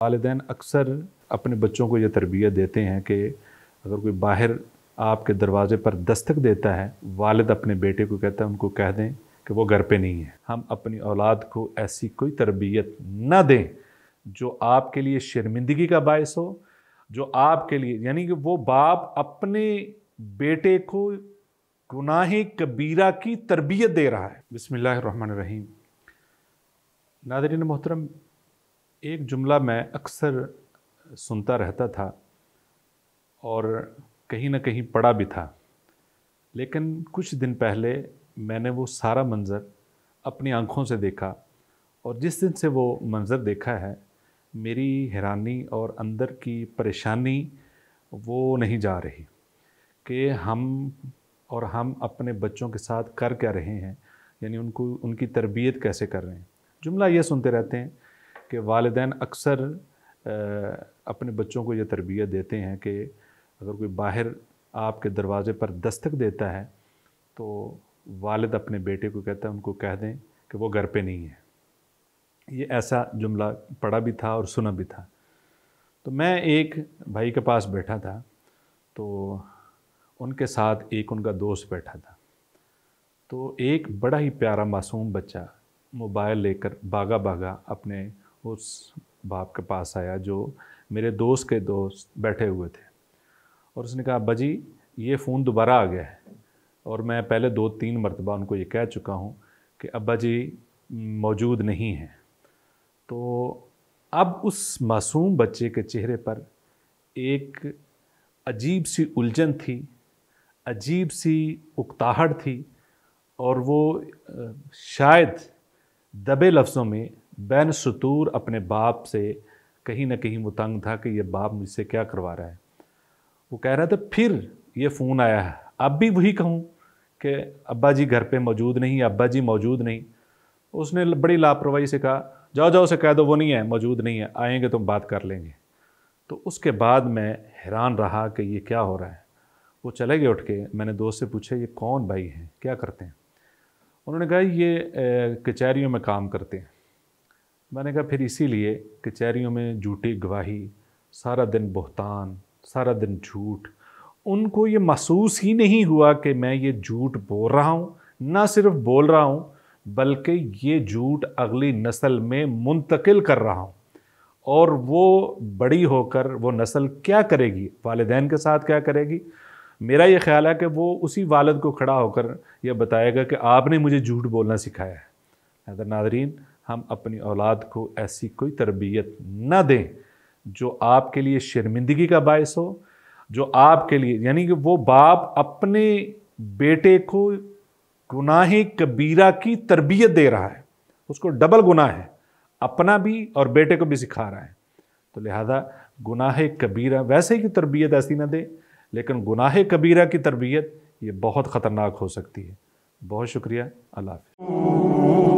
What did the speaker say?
वालिदैन अक्सर अपने बच्चों को ये तरबियत देते हैं कि अगर कोई बाहर आपके दरवाज़े पर दस्तक देता है, वालिद अपने बेटे को कहता है उनको कह दें कि वो घर पे नहीं है। हम अपनी औलाद को ऐसी कोई तरबियत न दें जो आपके लिए शर्मिंदगी का बायस हो, जो आपके लिए यानी कि वो बाप अपने बेटे को गुनाह कबीरा की तरबियत दे रहा है। बिस्मिल्लाहिर्रहमानिर्रहीम। नाज़रीन मोहतरम, एक जुमला मैं अक्सर सुनता रहता था और कहीं ना कहीं पढ़ा भी था, लेकिन कुछ दिन पहले मैंने वो सारा मंज़र अपनी आँखों से देखा और जिस दिन से वो मंज़र देखा है, मेरी हैरानी और अंदर की परेशानी वो नहीं जा रही कि हम अपने बच्चों के साथ कर क्या रहे हैं, यानी उनकी तरबियत कैसे कर रहे हैं। जुमला ये सुनते रहते हैं कि वालिदैन अक्सर अपने बच्चों को ये तरबियत देते हैं कि अगर कोई बाहर आपके दरवाज़े पर दस्तक देता है तो वालिद अपने बेटे को कहता है उनको कह दें कि वो घर पे नहीं है। ये ऐसा जुमला पढ़ा भी था और सुना भी था। तो मैं एक भाई के पास बैठा था, तो उनके साथ एक उनका दोस्त बैठा था। तो एक बड़ा ही प्यारा मासूम बच्चा मोबाइल लेकर भागा भागा अपने उस बाप के पास आया जो मेरे दोस्त के दोस्त बैठे हुए थे, और उसने कहा, अब्बा जी ये फ़ोन दोबारा आ गया है और मैं पहले 2-3 मरतबा उनको ये कह चुका हूँ कि अब्बा जी मौजूद नहीं हैं। तो अब उस मासूम बच्चे के चेहरे पर एक अजीब सी उलझन थी, अजीब सी उकताहट थी, और वो शायद दबे लफ्ज़ों में बैन सुतूर अपने बाप से कहीं ना कहीं वो तंग था कि ये बाप मुझसे क्या करवा रहा है। वो कह रहा था फिर ये फ़ोन आया है, अब भी वही कहूँ कि अब्बा जी घर पे मौजूद नहीं, अब्बा जी मौजूद नहीं। उसने बड़ी लापरवाही से कहा, जाओ जाओ से कह दो वो नहीं है, मौजूद नहीं है, आएंगे तो बात कर लेंगे। तो उसके बाद मैं हैरान रहा कि ये क्या हो रहा है। वो चले गए उठ के। मैंने दोस्त से पूछा, ये कौन भाई हैं, क्या करते हैं? उन्होंने कहा ये कचहरियों में काम करते हैं। मैंने कहा फिर इसीलिए कचहरियों में झूठी गवाही, सारा दिन बहतान, सारा दिन झूठ। उनको ये महसूस ही नहीं हुआ कि मैं ये झूठ बोल रहा हूँ, ना सिर्फ बोल रहा हूँ बल्कि ये झूठ अगली नस्ल में मुंतकिल कर रहा हूँ। और वो बड़ी होकर वो नस्ल क्या करेगी, वालिदैन के साथ क्या करेगी? मेरा ये ख्याल है कि वो उसी वालिद को खड़ा होकर यह बताएगा कि आपने मुझे झूठ बोलना सिखाया है। नाज़रीन, हम अपनी औलाद को ऐसी कोई तरबियत न दें जो आपके लिए शर्मिंदगी का बायस हो, जो आपके लिए यानी कि वो बाप अपने बेटे को गुनाह कबीरा की तरबियत दे रहा है, उसको डबल गुनाह है, अपना भी और बेटे को भी सिखा रहा है। तो लिहाजा गुनाह कबीरा वैसे की तरबियत ऐसी ना दे, लेकिन गुनाह कबीरा की तरबियत ये बहुत ख़तरनाक हो सकती है। बहुत शुक्रिया। अल्लाह हाफ़िज़।